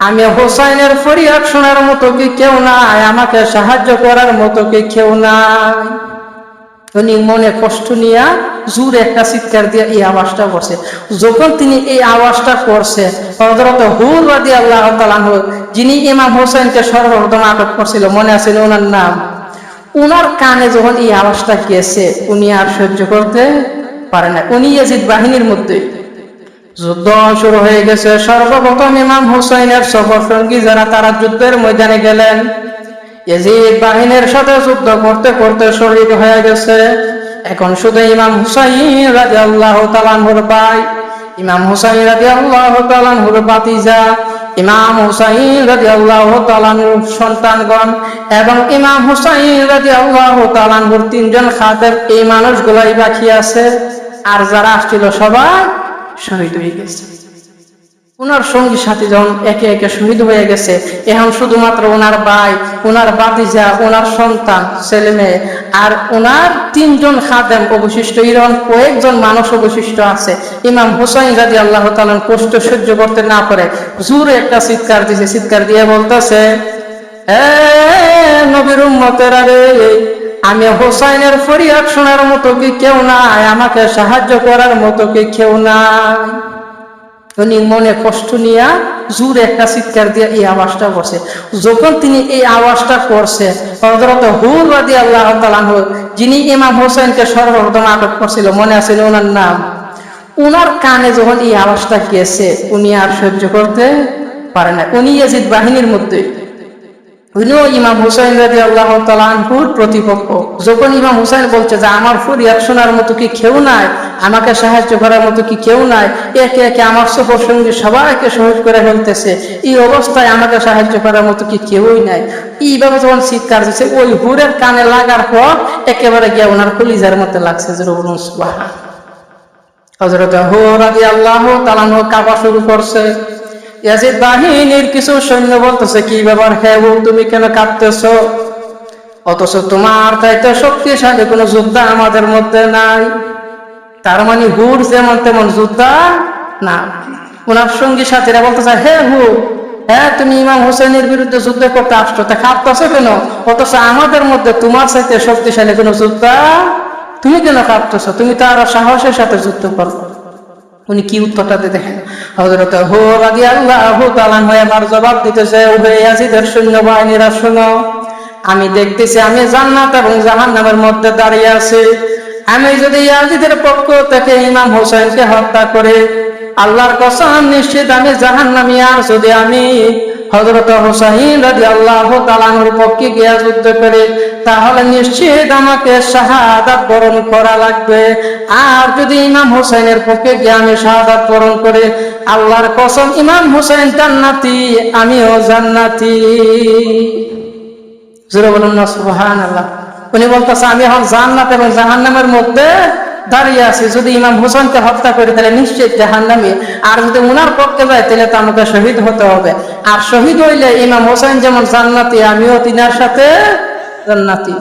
আমি হোসাইনের ফরিয়াদ শোনার মতো কি কেউ নাই, আমাকে সাহায্য করার মতো কি কেউ নাই। উনি মনে কষ্ট নিয়ে জোরে একটা চিৎকার দিয়ে এই আওয়াজটা করছে। যখন তিনি এই আওয়াজটা করছে, হযরত হুর রাদিয়াল্লাহু তাআলা আনহু, যিনি ইমাম হোসেনকে সর্বপ্রথম আটক করছিল, মনে আছে ওনার নাম, উনার কানে যখন এই আওয়াজটা গিয়েছে, উনি আর সহ্য করতে পারে না। উনি ইয়াজিদ বাহিনীর মধ্যে, যুদ্ধ শুরু হয়ে গেছে। সর্বপ্রথম ইমাম হুসাইনের সফর সঙ্গী যারা, তারা যুদ্ধের ময়দানে গেলেন। ইয়াজিদ বাহিনীর সাথে যুদ্ধ করতে করতে শহীদ হয়ে গেছে। এখন শুধু ইমাম হুসাইন রাদিয়াল্লাহু তাআলা আনহুর ভাই, ইমাম হুসাইন রাদিয়াল্লাহু তাআলা আনহুর ভাতিজা, ইমাম হুসাইন রাদিয়াল্লাহু তাআলা আনহুর সন্তানগণ এবং ইমাম হুসাইন রাদিয়াল্লাহু তাআলা আনহুর তিনজন খাদেম, এই মানুষগুলাই বাকি আছে। আর যারা আসছিল সবাই শহীদ হয়ে গেছে। ওনার সঙ্গী সাথী যখন একে একে শহীদ হয়ে গেছে, এখন শুধুমাত্র ওনার ভাই, ওনার ভাতিজা, ওনার সন্তান, ছেলে মেয়ে আর ওনার তিনজন খাদেম অবশিষ্ট, এরকম কয়েকজন মানুষ অবশিষ্ট আছে। ইমাম হুসাইন রাদিয়াল্লাহু তাআলা কষ্ট সহ্য করতে না পারে জোরে একটা চিৎকার দিয়েছে। চিৎকার দিয়ে বলতেছে, হে নবীর উম্মতেরা রে, আমি হোসাইনের ফরিয়াদ শোনার মতো কি কেউ নাই, আমাকে সাহায্য করার মতো কি কেউ নাই। উনি মনে কষ্ট নিয়ে জোরে একটা চিৎকার দিয়ে এই আওয়াজটা করছে। যখন তিনি এই আওয়াজটা করছে, হযরত হুর রাদিয়াল্লাহু তাআলা আনহু, যিনি ইমাম হোসেনকে সর্বপ্রথম আটক করছিল, মনে আছে ওনার নাম, উনার কানে যখন এই আওয়াজটা গিয়েছে, উনি আর সহ্য করতে পারে না। উনি ইয়াজিদ বাহিনীর মধ্যে, উনিও ইমাম হুসাইন রাদিয়াল্লাহু তাআলা আনহুর প্রতিপক্ষ। যখন ইমাম হুসাইন বলছে যে আমার ফরিয়াদ শোনার মতো কি কেউ নাই, আমাকে সাহায্য করার মতো কি কেউ নাই, একে একে আমার সফর সঙ্গী সবাইকে শহীদ করে ফেলতেছে, এই অবস্থায় আমাকে সাহায্য করার মতো কি কেউই নাই, এইভাবে যখন চিৎকার দিচ্ছে, ওই হুরের কানে লাগার পর একেবারে গিয়ে ওনার কলিজার মধ্যে লাগছে। যে বলুন সুবহান। হযরত হুর রাদিয়াল্লাহু তাআলা আনহু কাঁপা শুরু করছে। ইয়াজিদ বাহিনীর কিছু সৈন্য বলতেছে, কি ব্যাপার হে হুর, তুমি কেন কাঁপতেছো? অথচ তোমার চাইতে শক্তিশালী কোন যোদ্ধা আমাদের মধ্যে নাই। তার মানে হুর যেমন তেমন যোদ্ধা না। ওনার সঙ্গী সাথীরা বলতেছে, হে হুর, হ্যাঁ তুমি ইমাম হোসেনের বিরুদ্ধে যুদ্ধ করতে আসছো, তা কাঁপতেছো কেন? অথচ আমাদের মধ্যে তোমার চাইতে শক্তিশালী কোন যোদ্ধা, তুমি কেন কাঁপতেছো? তুমি তো আরো সাহসের সাথে যুদ্ধ করো। উনি কি উত্তরটা দেখেন। হযরত হুর রাদিয়াল্লাহু তাআলা এবার জবাব দিতেছে, হে ইয়াজিদের সৈন্যবাহিনীরা শোনো, আমি দেখতেছি আমি জান্নাত এবং জাহান্নামের মধ্যে দাঁড়িয়ে আছি। আমি যদি ইয়াজিদের পক্ষ থেকে ইমাম হোসেনকে হত্যা করে, আল্লাহর কসম নিশ্চিত আমি জাহান্নামী। আর যদি আমি হযরত হুসাইন রাদিয়াল্লাহু তাআলা আনহুর পক্ষে গিয়ে যুদ্ধ করে, তাহলে নিশ্চিত আমাকে শাহাদাত বরণ করা লাগবে। আর যদি ইমাম হোসেনের পক্ষে গিয়ে আমি শাহাদাত বরণ করে, আল্লাহর কসম ইমাম হোসেন জান্নাতি, আমিও জান্নাতি। জোরে বলুন না সুবহানাল্লাহ। উনি বলতেছে, আমি এখন জান্নাত এবং জাহান্নামের মধ্যে দাঁড়িয়ে আছি। যদি ইমাম হোসেনকে হত্যা করে তাহলে নিশ্চিত জাহান্নামী, আর যদি উনার পক্ষে যায় তাহলে তো আমাকে শহীদ হতে হবে। আর শহীদ হইলে ইমাম হোসেন যেমন জান্নাতি, আমিও তিনার সাথে জান্নাতি।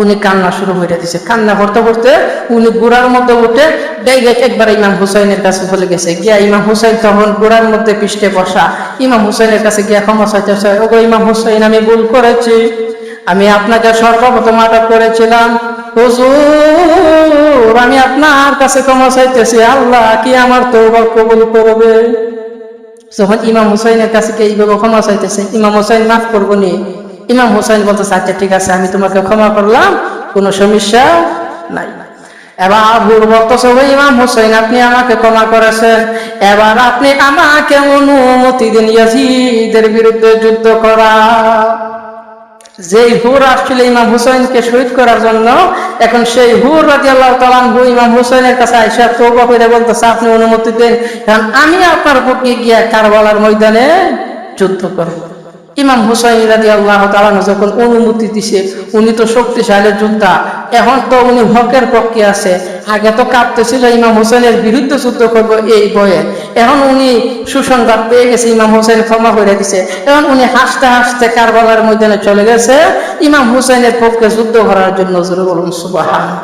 উনি কান্না শুরু করে দিয়েছে। কান্না করতে করতে উনি গোড়ার মধ্যে উঠে ডেগে একবার ইমাম হুসাইনের কাছে চলে গেছে। গিয়া ইমাম হুসাইন তখন গোড়ার মধ্যে পৃষ্ঠে বসা, ইমাম হুসাইনের কাছে গিয়া ক্ষমা চাইতেছে, ওগো ইমাম হুসাইন, আমি ভুল করেছি, আমি আপনাকে সর্বপ্রথম আটক করেছিলাম। হুজুর, আমি আপনার কাছে ক্ষমা চাইতেছি, আল্লাহ কি আমার তওবা কবুল করবে? যখন ইমাম হুসাইনের কাছে এইভাবে ক্ষমা চাইতেছে, ইমাম হুসাইন মাফ করবো নি? ইমাম হুসাইন বলতেছে, আচ্ছা ঠিক আছে, আমি তোমাকে ক্ষমা করলাম, কোনো সমস্যা নাই। এবার হুর বলতেছে, ইমাম হুসাইন, আপনি আমাকে ক্ষমা করেছেন, এবার আপনি আমাকে অনুমতি দিন ইয়াজিদের বিরুদ্ধে যুদ্ধ করা। যেই হুর আসছিল ইমাম হুসাইনকে শহীদ করার জন্য, এখন সেই হুর রাদিয়াল্লাহু তাআলা আনহু ইমাম হুসাইনের কাছে আয়েশা তওবা করে বলতেছে, আপনি অনুমতি দেন, কারণ আমি আপনার পক্ষে গিয়ে কারবালার ময়দানে যুদ্ধ করব। ইমাম হুসাইন রাদিয়াল্লাহু তাআলা যখন অনুমতি দিছে, উনি তো শক্তিশালী যোদ্ধা, এখন তো উনি হকের পক্ষে আছে। আগে তো কাঁপতেছিল ইমাম হুসাইনের বিরুদ্ধে যুদ্ধ করবো এই ভয়ে, এখন উনি সুসংবাদ পেয়ে গেছে, ইমাম হুসাইন ক্ষমা করে দিছে। এখন উনি হাসতে হাসতে কারবালার ময়দানে চলে গেছে ইমাম হুসাইনের পক্ষে যুদ্ধ করার জন্য। জোরে বলুন সুবহানাল্লাহ।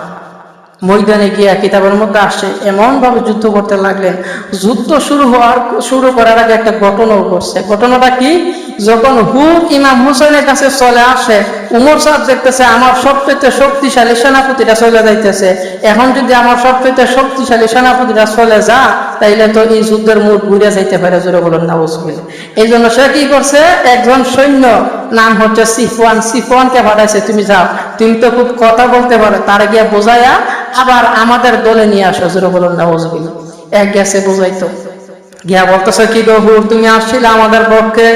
ময়দানে গিয়া কিতাবের মধ্যে আসে এমন ভাবে যুদ্ধ করতে লাগলেন, যুদ্ধ শুরু করার আগে একটা ঘটনাও ঘটছে। ঘটনাটা কি? যখন হুর ইমাম হুসাইনের কাছে চলে আসে, উমর সাহেব দেখতেছে আমার সবচেয়ে শক্তিশালী সেনাপতিটা চলে যাইতেছে, এখন যদি আমার সবচেয়ে শক্তিশালী সেনাপতিটা চলে যা তাইলে তো এই যুদ্ধের মুড ঘুরে যাইতে পারে, জোরে বলুন নাউজুবিল্লাহ। এই জন্য সে কি করছে, একজন সৈন্য নাম হচ্ছে সিফওয়ানকে পাঠাইছে, তুমি যাও, তুমি তো খুব কথা বলতে পারো, তার গিয়ে বোঝাইয়া আবার আমাদের দলে নিয়ে আসো, জোরে বলুন নাউজুবিল্লাহ। এক গেছে বোঝাইতো, গিয়া বলতেছে কি গো হুর, তুমি আসছিলে আমাদের পক্ষে,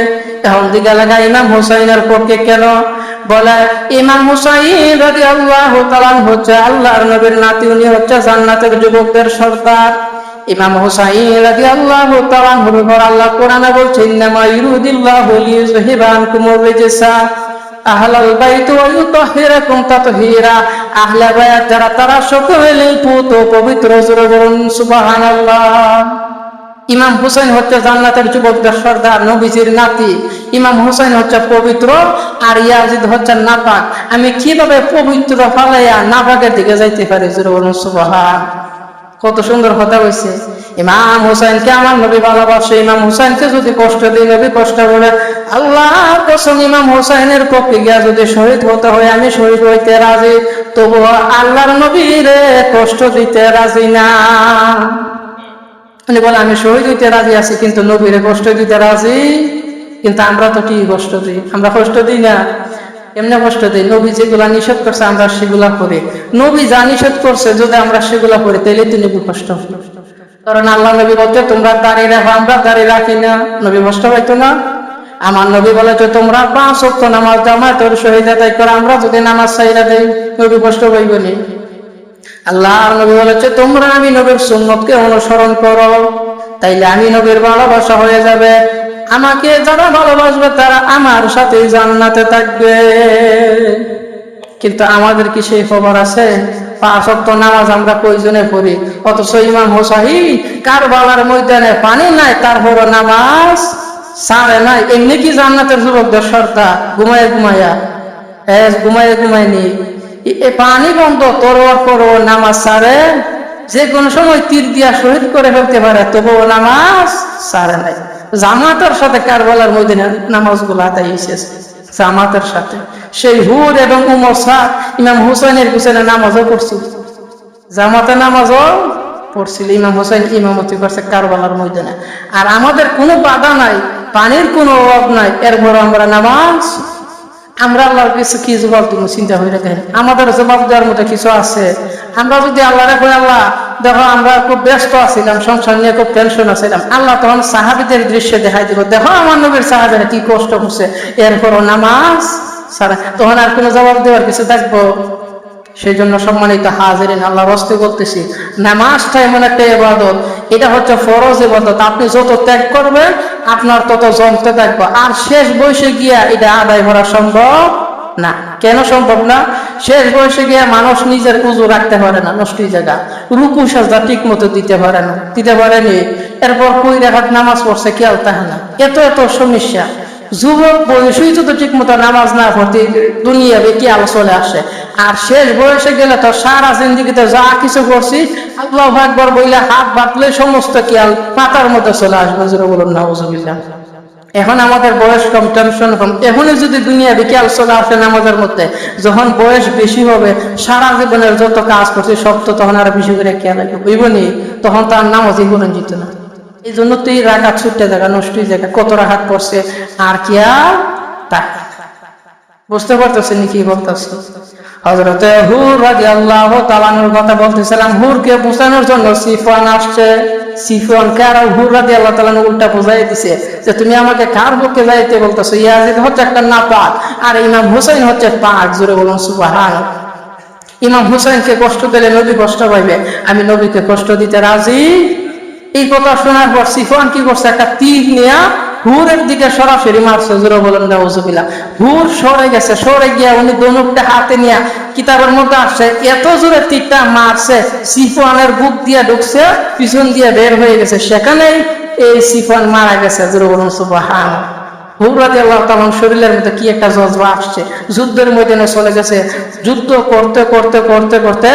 এখন দিকে লাগা ইমাম হুসাইনের পক্ষে কেন? বলে ইমাম হুসাইন রাদিয়াল্লাহু তাআলা হচ্ছে আল্লাহর নবীর নাতি, উনি হচ্ছে জান্নাতের যুবকদের সর্দার। ইমাম হুসাইন রাদিয়াল্লাহু তাআলা উপর আল্লাহ কোরআনে বলছে ইন্নামা ইউরিদুল্লাহু লিইয়ুযহিবা আনকুমুর রিজসা আহলাল বাইত ওয়া ইউতাহহিরাকুম তাতহীরা। আহলে বাইত যারা তারা সকলেই পুত পবিত্র, জোরে বলুন সুবহানাল্লাহ। ইমাম হুসাইন হচ্ছে জান্নাতের যুবকদের সর্দার, নবীজির নাতি। ইমাম হুসাইন হচ্ছে পবিত্র আর ইয়াজিদ হচ্ছে নাপাক। আমি কিভাবে পবিত্র ফালাইয়া নাপাকের দিকে যাইতে পারি, জোরে বলুন সুবহান। কত সুন্দর কথা বলছে। ইমাম হুসাইনকে আমার নবী ভালোবাসে, ইমাম হুসাইনকে যদি কষ্ট দিই নবী কষ্ট করে, আল্লাহর কসম ইমাম হুসাইনের পক্ষে গিয়া যদি শহীদ হতে হয় আমি শহীদ হইতে রাজি, তবুও আল্লাহর নবীরে কষ্ট দিতে রাজি না। উনি বলে আমি শহীদ হইতে রাজি আছি কিন্তু নবীরে কষ্ট দিতে রাজি। কিন্তু আমরা তো কি কষ্ট দিই? আমরা কষ্ট দিই না। এমনি কষ্ট দিই, নবী যেগুলা নিষেধ করছে আমরা সেগুলা করি। নবী যা নিষেধ করছে যদি আমরা সেগুলা করি তাহলে তো নবী কষ্ট হবে। কারণ আল্লাহ নবী বলছে তোমরা দাঁড়িয়ে রাখো, আমরা দাঁড়িয়ে রাখি না, নবী কষ্ট পাইতো না? আমার নবী বলেছে তোমরা 5 ওয়াক্ত নামাজ জামাতের সহিত আদায় করো, আমরা যদি নামাজ ছাইরা দেই নবী কষ্ট পাইবনি। আল্লাহ নবী বলেছে তোমরা আমি নবীর সুন্নতকে অনুসরণ করো, তাইলে আমি নবীর ভালোবাসা হয়ে যাবে। আমাকে যারা ভালোবাসবে তারা আমার সাথে জান্নাতে থাকবে। কিন্তু আমাদের কি সেই খবর আছে? 5 ওয়াক্ত নামাজ আমরা কয়জনে পড়ি, অথচ ইমাম হুসাইন কারবালার ময়দানে পানি নাই তারপর নামাজ ছাড়ে নাই। এমনি কি জান্নাতের যুবকদের সর্দার ঘুমাইয়া ঘুমায়নি, পানি বন্ধ তরোয়ার করো নামাজ ছাড়ে, যে কোনো সময় তীর দিয়া শহীদ করে ফেলতে পারে, তবুও নামাজ ছাড়ে নাই। জামাতের সাথে কারবালার ময়দানে নামাজগুলো আদায় হয়েছে, জামাতের সাথে। সেই হুর এবং উমর সাদ ইমাম হুসাইনের পিছনে নামাজও পড়ছিল, জামাতে নামাজও পড়ছিল। ইমাম হুসাইন ইমামতি করছে কারবালার ময়দানে। আর আমাদের কোনো বাধা নাই, পানির কোনো অভাব নাই, এরপর আমরা নামাজ। আমরা আল্লাহর কিছু কি জবাব দিব চিন্তা হয়ে দেখেন, আমাদের জবাব দেওয়ার মতো কিছু আছে? আমরা যদি আল্লাহরে কই আল্লাহ দেখো আমরা খুব ব্যস্ত আছিলাম, সংসার নিয়ে খুব টেনশন আছিলাম, আল্লাহ তখন সাহাবীদের দৃশ্য দেখাই দিব, দেখো আমার নবীর সাহাবীরা কি কষ্ট করছে, এরপরও নামাজ ছাড়া, তখন আর কোনো জবাব দেওয়ার কিছু থাকবো? সেই জন্য সম্মানিত হাজিরিন, আল্লাহর হস্তে বলতেছি, নামাজটা এমন একটা ইবাদত, এটা হচ্ছে ফরজ ইবাদত। আপনি যত ত্যাগ করবেন আপনার তত জমতে থাকবে, আর শেষ বয়সে গিয়া এটা আদায় করা সম্ভব না। কেন সম্ভব না? শেষ বয়সে গিয়া মানুষ নিজের উযু রাখতে পারে না, নষ্ট জায়গা, রুকু সাজদা ঠিক মতো দিতে পারেনি, এরপর কই রাখাত নামাজ পড়ছে খেয়াল থাকে না, এত সমস্যা। যুবক বয়সই তো ঠিক মতো নামাজ না পড়তে দুনিয়া কি আলো চলে আসে, আর শেষ বয়সে গেলে তো সারা জিন্দিগিতে যা কিছু করছি আল্লাহু আকবার বইলে হাত বাঁধলে সমস্ত খেয়াল মাথার মধ্যে চলে আসবে, জোরে বলুন নাউজুবিল্লাহ। এখন আমাদের বয়স কম, টেনশন কম, এখনই যদি দুনিয়া খেয়াল চলে আসে নামাজের মধ্যে, যখন বয়স বেশি হবে সারা জীবনের যত কাজ করছি সব তো তখন আর বেশি করে খেয়াল রাখবে, বুঝবনি? তখন তার নামাজই বলেন যেত না। এই জন্য তো এই রাখাত ছুটতে জায়গা, নষ্ট জায়গা, কত রাখাত পড়ছে আর কি আর তা বুঝতে পারতেছেন কি বলতেছে? হযরত হুর রাদিয়াল্লাহু তাআলার কথা বলতেছিলাম। হুরকে বোঝানোর জন্য সিফওয়ান আসছে। সিফওয়ানকে আর হুর রাদিয়াল্লাহু তাআলা উল্টা বোঝাই দিছে যে তুমি আমাকে কার পক্ষে যাইতে বলতেছো? ইয়াজিদ হচ্ছে একটা নাপাক আর ইমাম হুসাইন হচ্ছে পাক, জোরে বলুন সুবহানাল্লাহ। ইমাম হুসাইনকে কষ্ট দিলে নবী কষ্ট পাইবে, আমি নবীকে কষ্ট দিতে রাজি। এই কথা শোনার পর সিফওয়ান কি করছে, একটা তীর নিয়ে হুরের দিকে সরাসরি মারছে, জোরে বলেন নাউজুবিল্লাহ। হুর সরে গেছে, সরে গিয়া উনি দনুকটা হাতে নিয়ে কিতাবের মধ্যে আসছে, এত জোরে তীরটা মারছে সিফওয়ানের বুক দিয়ে ঢুকছে, পিছন দিয়ে বের হয়ে গেছে, সেখানেই এই সিফওয়ান মারা গেছে, জোরে বলুন সুবহানাল্লাহ। হুর রাদিয়াল্লাহু তাআলা শরীরের মধ্যে কি একটা জজবা আসছে, যুদ্ধের ময়দানে চলে গেছে, যুদ্ধ করতে করতে করতে করতে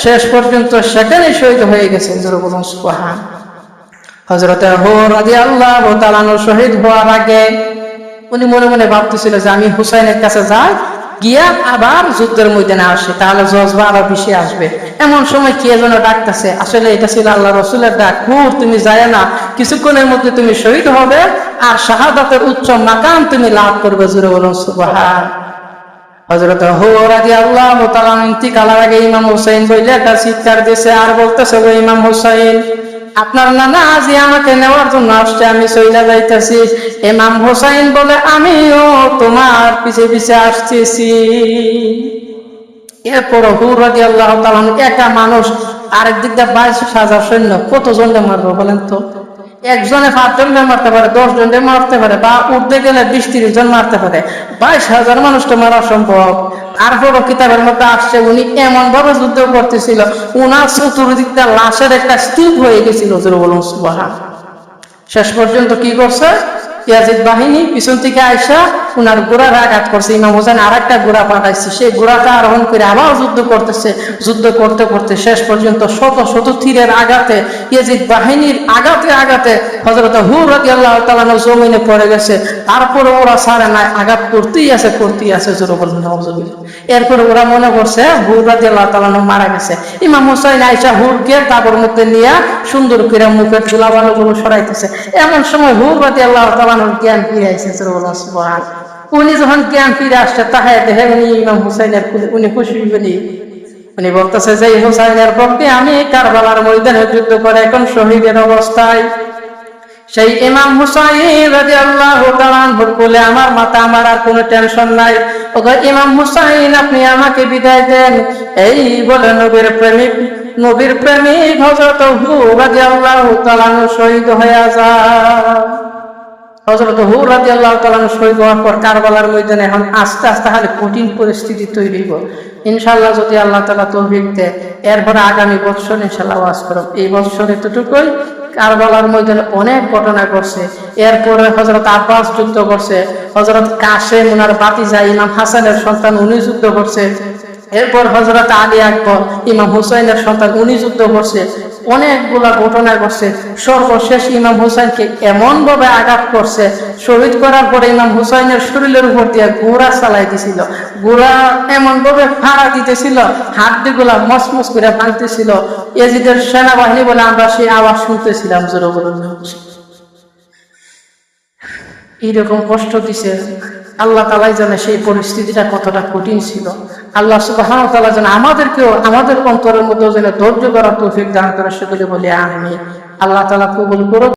শেষ পর্যন্ত সেখানে শহীদ হয়ে গেছে। সুবহান। হযরত হুর রাদিয়াল্লাহু তাআলা শহীদ হওয়ার আগে উনি মনে মনে ভাবতেছিল যে আমি হুসাইনের কাছে যাই, গিয়া আবার যুদ্ধের ময়দানে আসে, তাহলে জজবা আরো বেশি আসবে। এমন সময় কে যেন ডাকতেছে, আসলে এটা ছিল আল্লাহ রাসূলের ডাক, হুর তুমি যায় না, কিছুক্ষণের মধ্যে তুমি শহীদ হবে আর শাহাদাতের উচ্চ মাকাম তুমি লাভ করবে। জোরে বলুন সুবহান। হযরত হুর রাদিয়াল্লাহু তাআলা ইন্তিকালের আগে ইমাম হুসাইন বইলে একটা চিৎকার দিয়েছে আর বলতেছে, ও ইমাম হুসাইন, আপনার নানা আজি আমাকে নেওয়ার জন্য আসছে, আমি চইলা যাইতেছি। ইমাম হুসাইন বলে, আমিও তোমার পিছে পিছে আসতেছি। এরপর হুর রাদিয়াল্লাহু তাআলা একা মানুষ, আরেক দিক দিয়ে 22,000 সৈন্য, কতজনকে মারবো বলেন তো? একজনে 5 জনকে মারতে পারে, 10 জনকে মারতে পারে, বা উঠতে গেলে 20-30 জন মারতে পারে, 22,000 মানুষকে মারা সম্ভব। তারপরও কিতাবের মধ্যে আসছে উনি এমন ভাবে যুদ্ধ করতেছিল, উনার চতুর্দিকটা লাশের একটা স্তূপ হয়ে গেছিল। জোরে বলুন সুবহান। শেষ পর্যন্ত কি করছে, ইয়াজিদ বাহিনী পিছন থেকে আইসা উনার ঘোড়ার আঘাত করছে। ইমাম হোসেন আর একটা ঘোড়া পাঠাইছে, সেই ঘোড়াটা আরোহণ করে আবার যুদ্ধ করতেছে। যুদ্ধ করতে করতে শেষ পর্যন্ত শত শত তীরের আঘাতে, ইয়াজিদ বাহিনীর আঘাতে আঘাতে হযরত হুর রাদিয়াল্লাহু তাআলা জমিনে পড়ে গেছে। তারপরে ওরা ছাড়ে নাই, আঘাত করতেই আছে করতেই আছে। জোরে বলুন নাউজুবিল্লাহ। এরপরে ওরা মনে করছে হুর রাদিয়াল্লাহু তাআলা মারা গেছে। ইমাম হোসেন আইসা হুরকে তাবুর মধ্যে নিয়ে সুন্দর করে মুখের ধুলাবালুগুলো সরাইতেছে। এমন সময় হুর রাদিয়াল্লাহু তাআলা জ্ঞান ফিরে আইছে। জোরে বলুন সুবহান। উনি যখন জ্ঞান ফিরে আসছে, তাহাই দেখে উনি ইমাম হুসাইনের উনি খুশি হইবেনি। উনি বলতেছে যে হুসাইনের পক্ষে আমি কারবালার ময়দানে যুদ্ধ করে এখন শহীদের অবস্থায়, সেই ইমাম হুসাইন রাদিয়াল্লাহু তাআলা বলে, আমার মাথা আমার আর কোনো টেনশন নাই। ওগো ইমাম হুসাইন, আপনি আমাকে বিদায় দেন। এই বলে নবীর প্রেমিক হযরত হুর রাদিয়াল্লাহু তাআলা শহীদ হয়ে যায়। হযরত হুর রাদিয়াল্লাহু তাআলা শহীদ হওয়ার পর কারবালার ময়দানে এখন আস্তে আস্তে হালে কঠিন পরিস্থিতি তৈরি হইব। ইনশাআল্লাহ যদি আল্লাহ তাআলা তৌফিক দেয়, এরপরে আগামী বছর ইনশাআল্লাহ ওয়াজ করব। এই বছর এতটুকুই। কারবালার ময়দানে অনেক ঘটনা ঘটছে। এরপরে হযরত আব্বাস যুদ্ধ করছে, হযরত কাসেম ওনার ভাতিজা ইমাম হাসানের সন্তান উনি যুদ্ধ করছে। এরপর হযরত আলী আকবর ইমাম হুসাইনের সন্তান উনি যুদ্ধ করছে। অনেকগুলা ঘটনা ঘটছে। সর্বশেষ ইমাম হুসাইনকে এমন ভাবে আঘাত করছে, শহীদ করার পরে ইমাম হুসাইনের শরীরের উপর দিয়ে ঘোড়া চালাই দিছিল। ঘোড়া এমন ভাবে ফাড়া দিতেছিল, হাড্ডিগুলা মসমস করে ভাঙতেছিল। ইয়াজিদের সেনাবাহিনী বলে আমরা সেই আওয়াজ শুনতেছিলাম। জোরে বলুন। এইরকম কষ্ট দিছে আল্লাহ তাআলাই জানে সেই পরিস্থিতিটা কতটা কঠিন ছিল। আল্লাহ সুবহানাহু ওয়া তাআলা যেন আমাদেরকেও আমাদের অন্তরের মধ্যে যেন ধৈর্য ধরার তৌফিক দান করে, সেগুলি বলে আমিন। আল্লাহ তাআলা কবুল করুন।